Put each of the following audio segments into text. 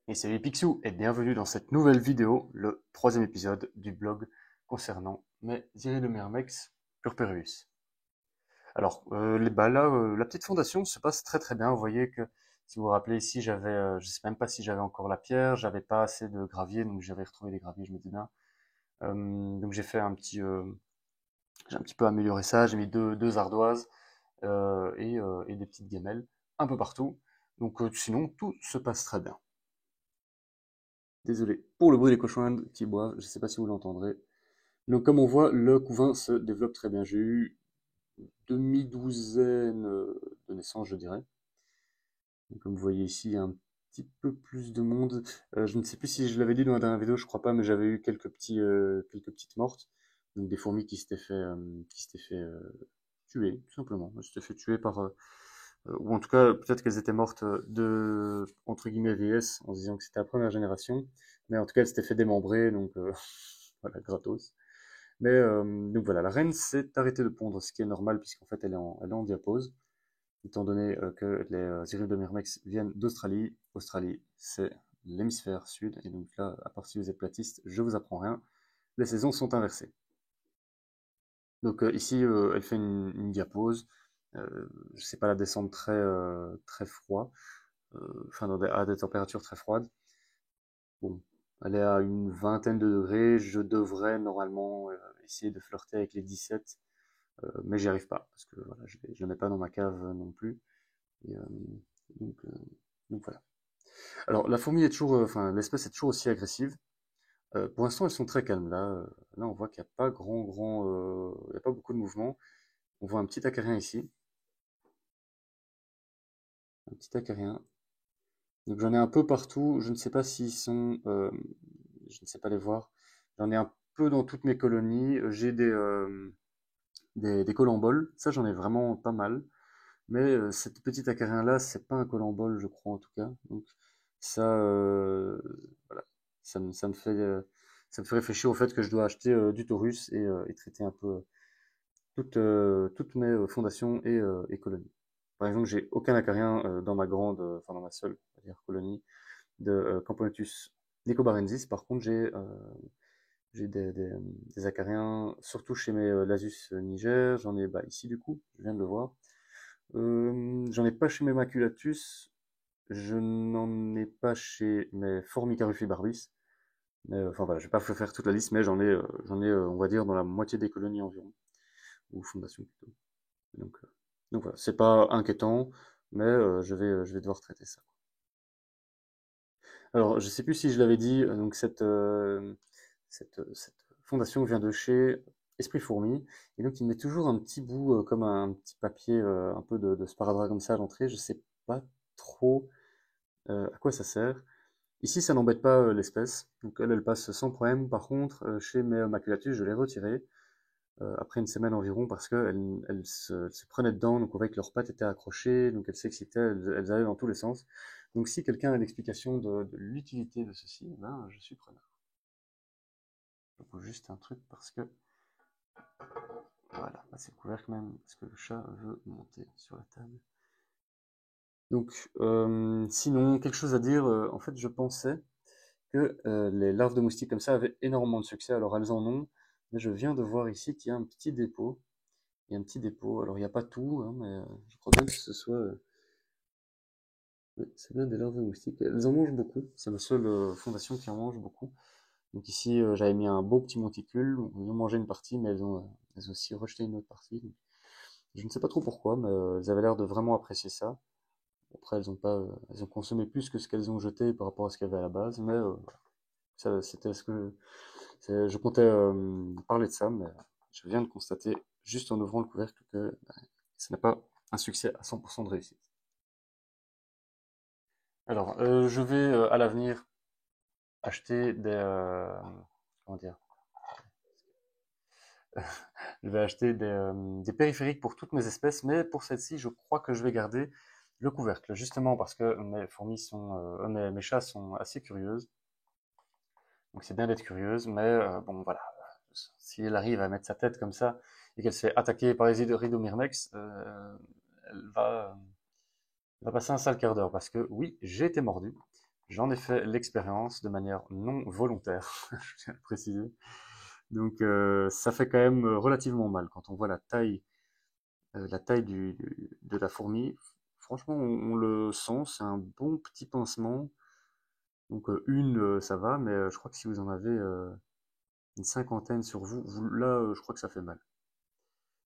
Et salut Picsou et bienvenue dans cette nouvelle vidéo, le troisième épisode du blog concernant mes Iridomyrmex purpureus. Alors, la petite fondation se passe très très bien. Vous voyez que, si vous vous rappelez ici, je sais même pas si j'avais encore la pierre, j'avais pas assez de gravier, donc j'avais retrouvé des graviers, je me dis bien. Donc j'ai un petit peu amélioré ça, j'ai mis deux ardoises et des petites gamelles un peu partout. Donc sinon, tout se passe très bien. Désolé pour le bruit des cochons qui boivent, je ne sais pas si vous l'entendrez. Donc comme on voit, le couvain se développe très bien. J'ai eu demi-douzaine de naissances, je dirais. Donc, comme vous voyez ici, il y a un petit peu plus de monde. Je ne sais plus si je l'avais dit dans la dernière vidéo, je crois pas, mais j'avais eu quelques petites mortes. Donc des fourmis qui s'étaient fait tuer, tout simplement. Elles s'étaient fait tuer ou en tout cas, peut-être qu'elles étaient mortes de, entre guillemets, vieillesse, en se disant que c'était la première génération. Mais en tout cas, elles s'étaient fait démembrer, donc voilà, gratos. Mais donc voilà, la reine s'est arrêtée de pondre, ce qui est normal, puisqu'en fait, elle est en diapause, étant donné que les Iridomyrmex viennent d'Australie. Australie, c'est l'hémisphère sud, et donc là, à part si vous êtes platiste, je vous apprends rien, les saisons sont inversées. Donc ici, elle fait une diapause. Je sais pas la descendre très froid, enfin à des températures très froides. Bon, elle est à une vingtaine de degrés. Je devrais normalement essayer de flirter avec les 17, mais j'y arrive pas parce que voilà, je le mets pas dans ma cave non plus. Et, donc, euh, donc voilà. Alors la fourmi est toujours, enfin l'espèce est toujours aussi agressive. Pour l'instant, elles sont très calmes là. Là, on voit qu'il n'y a pas il y a pas beaucoup de mouvement. On voit un petit acarien ici, un petit acarien. Donc j'en ai un peu partout. Je ne sais pas s'ils sont, je ne sais pas les voir. J'en ai un peu dans toutes mes colonies. J'ai des colamboles. Ça, j'en ai vraiment pas mal. Mais cette petite acarien-là, c'est pas un colambole, je crois en tout cas. Donc ça, voilà, ça me fait réfléchir au fait que je dois acheter du Taurus et traiter un peu toutes mes fondations et colonies. Par exemple, j'ai aucun acarien dans ma enfin dans ma seule, on va dire, colonie de Camponotus nicobarensis. Par contre, j'ai des acariens, surtout chez mes Lasus niger. J'en ai ici du coup, je viens de le voir. J'en ai pas chez mes maculatus. Je n'en ai pas chez mes Formica rufibarbis. Mais enfin voilà, je vais pas vous faire toute la liste, mais on va dire, dans la moitié des colonies environ, ou fondations plutôt. Donc, euh, donc voilà, c'est pas inquiétant, mais je vais devoir traiter ça. Alors, je sais plus si je l'avais dit, donc cette fondation vient de chez Esprit Fourmi, et donc il met toujours un petit bout, comme un petit papier, un peu de sparadrap comme ça à l'entrée. Je sais pas trop à quoi ça sert. Ici, ça n'embête pas l'espèce, donc elle passe sans problème. Par contre, chez mes maculatus, je l'ai retirée après une semaine environ parce qu'elles se prenaient dedans, donc on voyait que leurs pattes étaient accrochées, donc elles s'excitaient, elles allaient dans tous les sens. Donc si quelqu'un a l'explication de l'utilité de ceci, eh ben, je suis preneur. Je pose juste un truc parce que, voilà, c'est couvert quand même, parce que le chat veut monter sur la table. Donc, sinon, quelque chose à dire, en fait, je pensais que les larves de moustiques comme ça avaient énormément de succès, alors elles en ont, mais je viens de voir ici qu'il y a un petit dépôt. Il y a un petit dépôt. Alors, il n'y a pas tout, hein, mais je crois bien que ce soit. Ouais, c'est bien des larves de moustiques. Elles en mangent beaucoup. C'est la seule fondation qui en mange beaucoup. Donc, ici, j'avais mis un beau petit monticule. Elles ont mangé une partie, mais elles ont aussi rejeté une autre partie. Donc, je ne sais pas trop pourquoi, mais elles avaient l'air de vraiment apprécier ça. Après, elles ont consommé plus que ce qu'elles ont jeté par rapport à ce qu'il y avait à la base, mais c'était je comptais parler de ça, mais je viens de constater, juste en ouvrant le couvercle, que ce n'est pas un succès à 100% de réussite. Alors, je vais à l'avenir acheter comment dire, je vais acheter des périphériques pour toutes mes espèces, mais pour celle-ci, je crois que je vais garder le couvercle, justement parce que mes chats sont assez curieuses. Donc c'est bien d'être curieuse, mais bon voilà, si elle arrive à mettre sa tête comme ça et qu'elle se fait attaquer par les Iridomyrmex, elle va passer un sale quart d'heure parce que oui, j'ai été mordu J'en ai fait l'expérience de manière non volontaire, je tiens à le préciser. Donc ça fait quand même relativement mal quand on voit la taille de la fourmi. Franchement, on le sent, c'est un bon petit pincement. Donc ça va, mais je crois que si vous en avez une cinquantaine sur là, je crois que ça fait mal.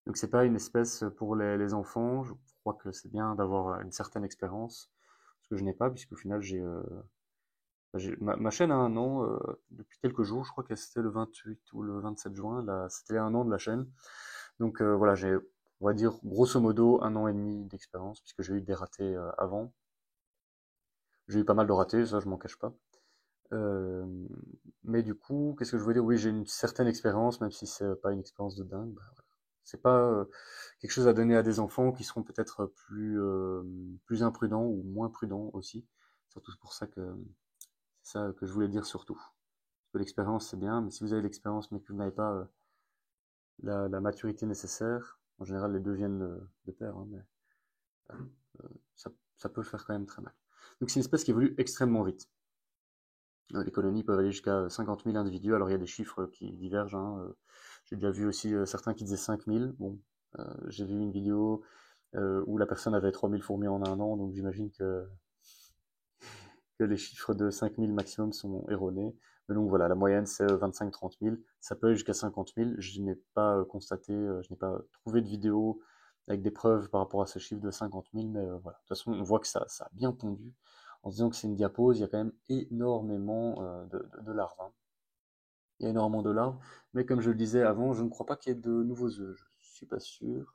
Donc c'est pas une espèce pour les enfants. Je crois que c'est bien d'avoir une certaine expérience, ce que je n'ai pas, puisqu'au final ma chaîne a un an depuis quelques jours. Je crois que c'était le 28 ou le 27 juin. Là, c'était un an de la chaîne. Donc voilà, j'ai, on va dire grosso modo, un an et demi d'expérience, puisque j'ai eu des ratés avant. J'ai eu pas mal de ratés, ça je m'en cache pas. Euh, mais du coup, qu'est-ce que je veux dire? Oui, j'ai une certaine expérience, même si c'est pas une expérience de dingue. Bah, voilà. C'est pas quelque chose à donner à des enfants qui seront peut-être plus imprudents ou moins prudents aussi. Surtout pour ça que c'est ça que je voulais dire surtout. Parce que l'expérience c'est bien, mais si vous avez l'expérience mais que vous n'avez pas la maturité nécessaire, en général les deux viennent de pair, hein, mais euh, ça peut faire quand même très mal. Donc c'est une espèce qui évolue extrêmement vite. Les colonies peuvent aller jusqu'à 50 000 individus. Alors il y a des chiffres qui divergent, hein. J'ai déjà vu aussi certains qui disaient 5 000. Bon, j'ai vu une vidéo où la personne avait 3 000 fourmis en un an, donc j'imagine que les chiffres de 5 000 maximum sont erronés. Mais donc voilà, la moyenne c'est 25-30 000. Ça peut aller jusqu'à 50 000. Je n'ai pas constaté, je n'ai pas trouvé de vidéo avec des preuves par rapport à ce chiffre de 50 000, mais voilà. De toute façon, on voit que ça a bien pondu. En se disant que c'est une diapose, il y a quand même énormément de larves, hein. Il y a énormément de larves, mais comme je le disais avant, je ne crois pas qu'il y ait de nouveaux œufs. Je suis pas sûr.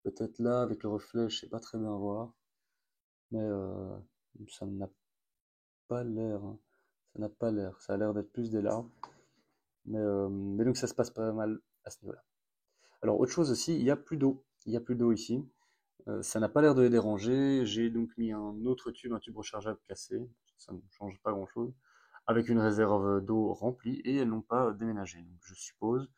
Peut-être là, avec le reflet, je sais pas très bien voir, mais ça n'a pas l'air, hein. Ça n'a pas l'air. Ça a l'air d'être plus des larves, mais donc ça se passe pas mal à ce niveau-là. Alors autre chose aussi, il y a plus d'eau. Il y a plus d'eau ici. Ça n'a pas l'air de les déranger. J'ai donc mis un autre tube, un tube rechargeable cassé. Ça ne change pas grand-chose. Avec une réserve d'eau remplie et elles n'ont pas déménagé. Donc je suppose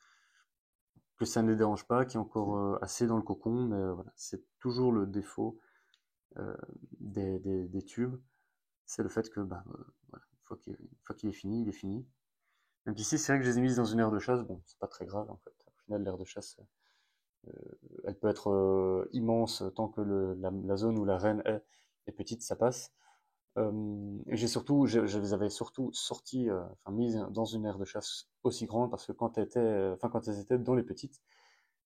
que ça ne les dérange pas, qu'il y a encore assez dans le cocon, mais voilà, c'est toujours le défaut euh, des tubes, c'est le fait que bah, voilà, une fois qu'il est fini, il est fini. Donc ici, c'est vrai que je les ai mises dans une aire de chasse, bon, c'est pas très grave en fait. Au final, l'aire de chasse, euh, elle peut être immense tant que la zone où la reine est petite, ça passe. Je les avais surtout sorties, enfin mises dans une aire de chasse aussi grande parce que quand elles étaient dans les petites,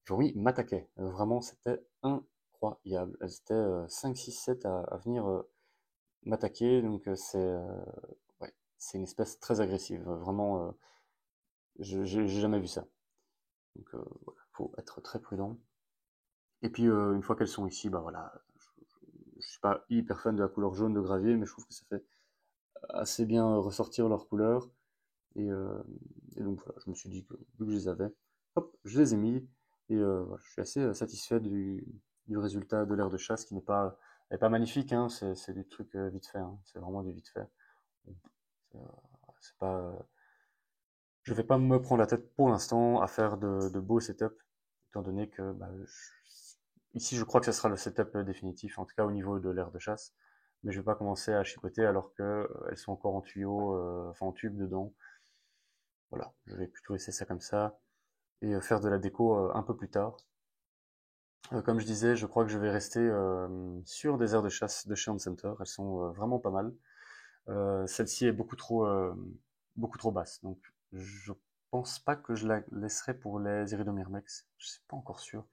Joey m'attaquait. Vraiment, c'était incroyable. Elles étaient 5, 6, 7 à venir m'attaquer. Donc, ouais, c'est une espèce très agressive. Vraiment, j'ai jamais vu ça. Donc, voilà, faut être très prudent. Et puis, une fois qu'elles sont ici, bah voilà, je suis pas hyper fan de la couleur jaune de gravier, mais je trouve que ça fait assez bien ressortir leur couleur. Et, euh, et donc, voilà, je me suis dit que vu que je les avais, hop, je les ai mis. Et voilà, je suis assez satisfait du résultat de l'aire de chasse qui n'est pas magnifique, hein, c'est du truc vite fait, hein, c'est vraiment du vite fait. Bon, c'est c'est pas, je vais pas me prendre la tête pour l'instant à faire de beaux setups, étant donné que bah, ici je crois que ce sera le setup définitif, en tout cas au niveau de l'aire de chasse. Mais je vais pas commencer à chipoter alors que elles sont encore en tuyau, enfin en tube dedans. Voilà, je vais plutôt laisser ça comme ça et faire de la déco un peu plus tard. Comme je disais, je crois que je vais rester sur des aires de chasse de chez Home Center. Elles sont vraiment pas mal. Celle-ci est beaucoup trop basse, donc je pense pas que je la laisserai pour les Iridomyrmex. Je suis pas encore sûr.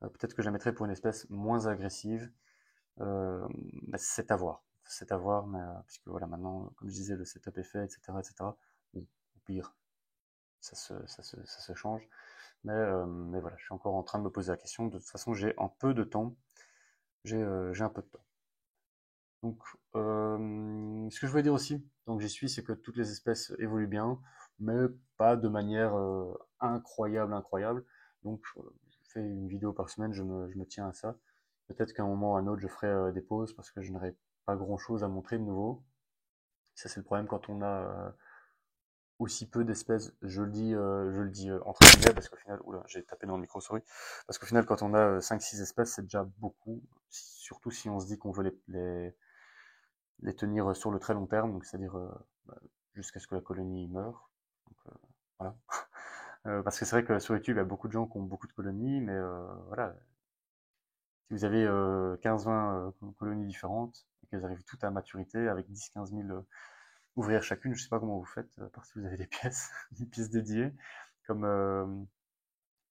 Peut-être que je la mettrai pour une espèce moins agressive. Mais c'est à voir. C'est à voir, mais puisque voilà, maintenant, comme je disais, le setup est fait, etc., etc. Bon, au pire, ça se change. Mais voilà, je suis encore en train de me poser la question. De toute façon, j'ai un peu de temps. J'ai un peu de temps. Donc, ce que je voulais dire aussi, donc j'y suis, c'est que toutes les espèces évoluent bien, mais pas de manière incroyable, incroyable. Donc, je fais une vidéo par semaine, je me tiens à ça. Peut-être qu'à un moment ou à un autre, je ferai des pauses parce que je n'aurai pas grand-chose à montrer de nouveau. Ça, c'est le problème quand on a aussi peu d'espèces. Je le dis entre guillemets parce qu'au final, oula, j'ai tapé dans le micro, sorry. Parce qu'au final, quand on a 5-6 espèces, c'est déjà beaucoup. Surtout si on se dit qu'on veut les tenir sur le très long terme, donc c'est-à-dire bah, jusqu'à ce que la colonie meure. Donc, voilà. Parce que c'est vrai que sur YouTube, il y a beaucoup de gens qui ont beaucoup de colonies, mais voilà, si vous avez 15-20 colonies différentes, et qu'elles arrivent toutes à maturité avec 10-15 000 ouvrières chacune, je sais pas comment vous faites, à part si vous avez des pièces, des pièces dédiées, comme, euh,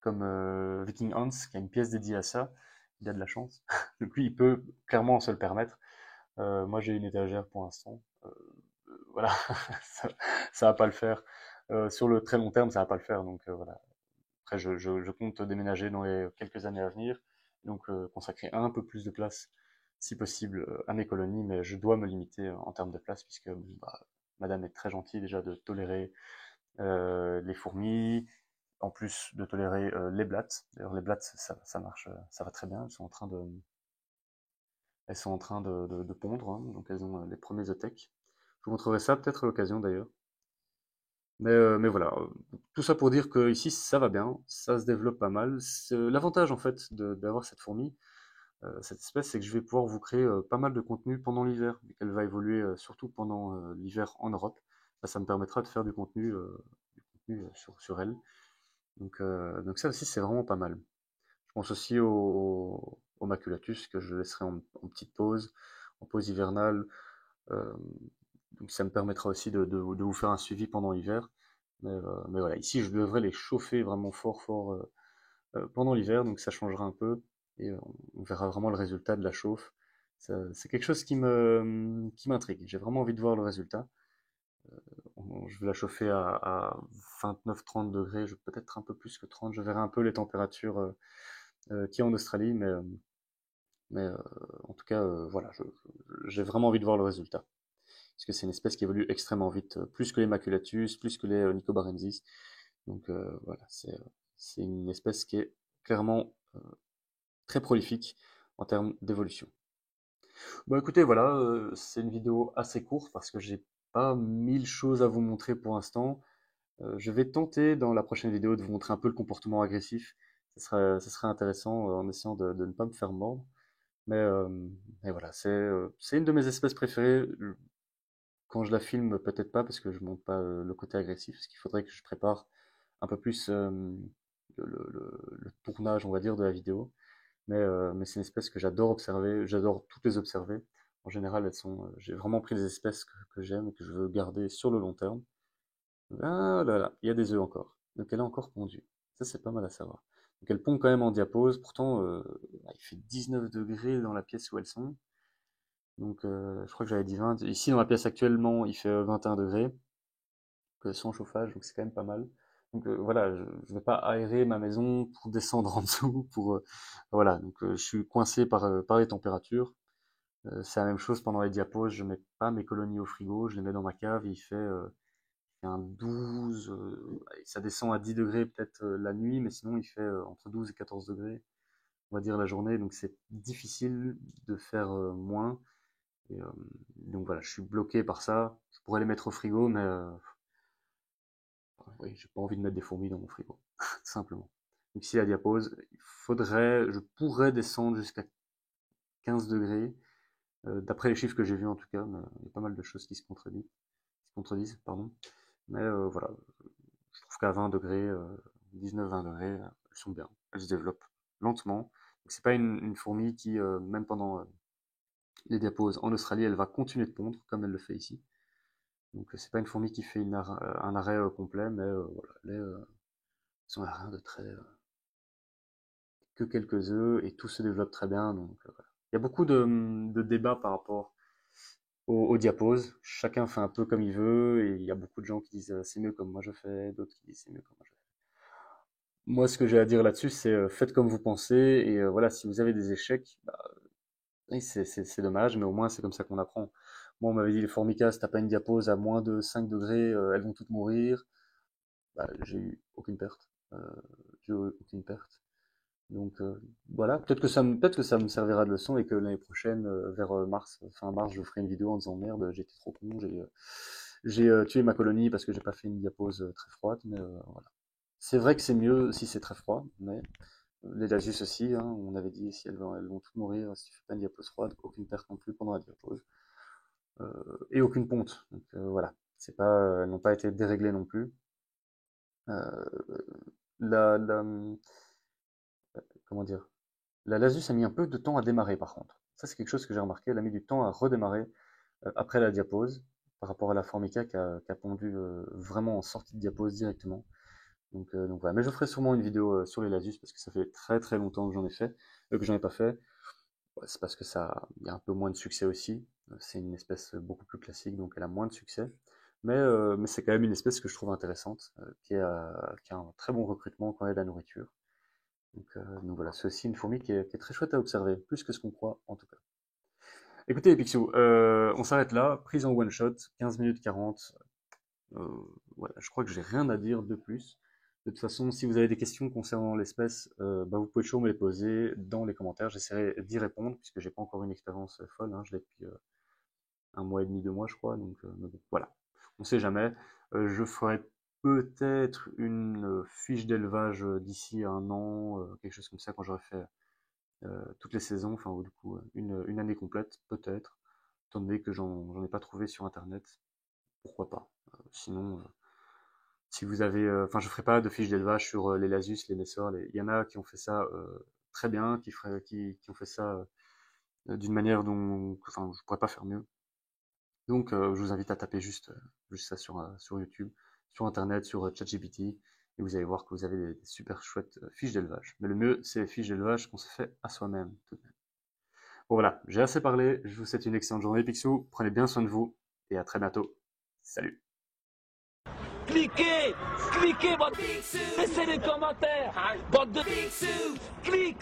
comme Viking Hans, qui a une pièce dédiée à ça, il a de la chance. Donc lui, il peut clairement se le permettre. Moi, j'ai une étagère pour l'instant. Voilà, ça, ça va pas le faire. Sur le très long terme, ça va pas le faire. Donc voilà. Après, je compte déménager dans les quelques années à venir, donc consacrer un peu plus de place, si possible, à mes colonies, mais je dois me limiter en termes de place, puisque bon, bah, Madame est très gentille déjà de tolérer les fourmis, en plus de tolérer les blattes. D'ailleurs, les blattes, ça marche, ça va très bien. Elles sont en train de pondre, hein, donc elles ont les premiers œtèques. Je vous montrerai ça peut-être à l'occasion d'ailleurs. Mais voilà, tout ça pour dire que ici ça va bien, ça se développe pas mal. L'avantage en fait d'avoir cette fourmi, cette espèce, c'est que je vais pouvoir vous créer pas mal de contenu pendant l'hiver, vu qu'elle va évoluer surtout pendant l'hiver en Europe. Bah, ça me permettra de faire du contenu sur elle. Donc ça aussi c'est vraiment pas mal. Je pense aussi au Maculatus que je laisserai en petite pause, en pause hivernale. Euh, donc ça me permettra aussi de vous faire un suivi pendant l'hiver. Mais voilà, ici je devrais les chauffer vraiment fort fort pendant l'hiver, donc ça changera un peu et on verra vraiment le résultat de la chauffe. C'est quelque chose qui m'intrigue. J'ai vraiment envie de voir le résultat. Je vais la chauffer à 29-30 degrés, peut-être un peu plus que 30. Je verrai un peu les températures qu'il y a en Australie, mais en tout cas, voilà, j'ai vraiment envie de voir le résultat. Parce que c'est une espèce qui évolue extrêmement vite, plus que les maculatus, plus que les nicobarensis. Donc voilà, c'est une espèce qui est clairement très prolifique en termes d'évolution. Bon écoutez, voilà, c'est une vidéo assez courte parce que j'ai pas 1000 choses à vous montrer pour l'instant. Je vais tenter dans la prochaine vidéo de vous montrer un peu le comportement agressif. Ce serait intéressant en essayant de ne pas me faire mordre. Mais voilà, c'est une de mes espèces préférées. Quand je la filme, peut-être pas parce que je monte pas le côté agressif, parce qu'il faudrait que je prépare un peu plus le tournage, on va dire, de la vidéo. Mais c'est une espèce que j'adore observer, j'adore toutes les observer. En général, j'ai vraiment pris des espèces que j'aime et que je veux garder sur le long terme. Ah là là, il y a des œufs encore. Donc elle est encore pondue. Ça, c'est pas mal à savoir. Donc elle pond quand même en diapose. Pourtant, il fait 19 degrés dans la pièce où elles sont. Donc je crois que j'avais dit 20. Ici, dans la pièce actuellement, il fait 21 degrés, sans chauffage, donc c'est quand même pas mal. Donc voilà, je ne vais pas aérer ma maison pour descendre en dessous. Voilà, donc je suis coincé par les températures. C'est la même chose pendant les diapos. Je mets pas mes colonies au frigo, je les mets dans ma cave. Il fait un 12, ça descend à 10 degrés peut-être la nuit, mais sinon il fait entre 12 et 14 degrés, on va dire la journée. Donc c'est difficile de faire moins. Et, donc voilà, je suis bloqué par ça. Je pourrais les mettre au frigo, mais oui, j'ai pas envie de mettre des fourmis dans mon frigo, tout simplement. Donc ici la diapose, je pourrais descendre jusqu'à 15 degrés, d'après les chiffres que j'ai vus en tout cas, mais il y a pas mal de choses qui se contredisent, pardon. Mais voilà, je trouve qu'à 20 degrés, 19-20 degrés, elles sont bien, elles se développent lentement. Donc c'est pas une fourmi qui, même pendant les diaposes en Australie, elle va continuer de pondre comme elle le fait ici. Donc c'est pas une fourmi qui fait un arrêt complet, mais voilà, elles ont rien de très que quelques œufs et tout se développe très bien. Donc voilà. Il y a beaucoup de débats par rapport aux diaposes. Chacun fait un peu comme il veut et il y a beaucoup de gens qui disent c'est mieux comme moi je fais, d'autres qui disent c'est mieux comme moi je fais. Moi, ce que j'ai à dire là-dessus, c'est faites comme vous pensez et voilà, si vous avez des échecs, bah, oui, c'est dommage, mais au moins c'est comme ça qu'on apprend. Moi, on m'avait dit les formica, si t'as pas une diapose à moins de 5 degrés, elles vont toutes mourir. Bah, j'ai eu aucune perte. Euh, j'ai eu aucune perte. Donc voilà, peut-être que ça me servira de leçon et que l'année prochaine, vers mars, fin mars, je ferai une vidéo en disant merde, j'étais trop con, j'ai tué ma colonie parce que j'ai pas fait une diapose très froide, mais voilà. C'est vrai que c'est mieux si c'est très froid, mais les Dasus aussi, hein, on avait dit si elles vont toutes mourir si tu fais pas une diapose froide, aucune perte non plus pendant la diapose. et aucune ponte. Donc voilà, c'est pas, elles n'ont pas été déréglées non plus. Euh, la, la, comment dire, la Lasus a mis un peu de temps à démarrer par contre. Ça c'est quelque chose que j'ai remarqué, elle a mis du temps à redémarrer après la diapose, par rapport à la Formica qui a pondu vraiment en sortie de diapose directement. Donc voilà, mais je ferai sûrement une vidéo sur les Lasus parce que ça fait très très longtemps que j'en ai fait, que j'en ai pas fait. Ouais, c'est parce que ça, il y a un peu moins de succès aussi. C'est une espèce beaucoup plus classique, donc elle a moins de succès. Mais c'est quand même une espèce que je trouve intéressante, qui a un très bon recrutement quand il y a de la nourriture. Donc voilà, c'est aussi une fourmi qui est très chouette à observer, plus que ce qu'on croit en tout cas. Écoutez, Picsou, on s'arrête là, prise en one shot, 15 minutes 40. Euh, voilà, je crois que j'ai rien à dire de plus. De toute façon, si vous avez des questions concernant l'espèce, bah, vous pouvez toujours me les poser dans les commentaires. J'essaierai d'y répondre puisque j'ai pas encore une expérience folle. Hein. Je l'ai depuis un mois et demi, 2 mois, je crois. Mais bon, voilà, on sait jamais. Je ferai peut-être une fiche d'élevage d'ici à un an, quelque chose comme ça, quand j'aurai fait toutes les saisons, enfin, ou du coup, une année complète, peut-être, étant donné que j'en ai pas trouvé sur Internet. Pourquoi pas. Sinon, si vous avez, enfin, je ferai pas de fiche d'élevage sur les Lasus, les Nessors. Il y en a qui ont fait ça très bien, qui ont fait ça d'une manière dont, enfin, je pourrais pas faire mieux. Donc, je vous invite à taper juste ça sur YouTube, sur Internet, sur ChatGPT, et vous allez voir que vous avez des super chouettes fiches d'élevage. Mais le mieux, c'est les fiches d'élevage qu'on se fait à soi-même, tout de même. Bon voilà, j'ai assez parlé. Je vous souhaite une excellente journée, Picsou. Prenez bien soin de vous, et à très bientôt. Salut! Cliquez, cliquez, bande, laissez les commentaires, bande de cliquez.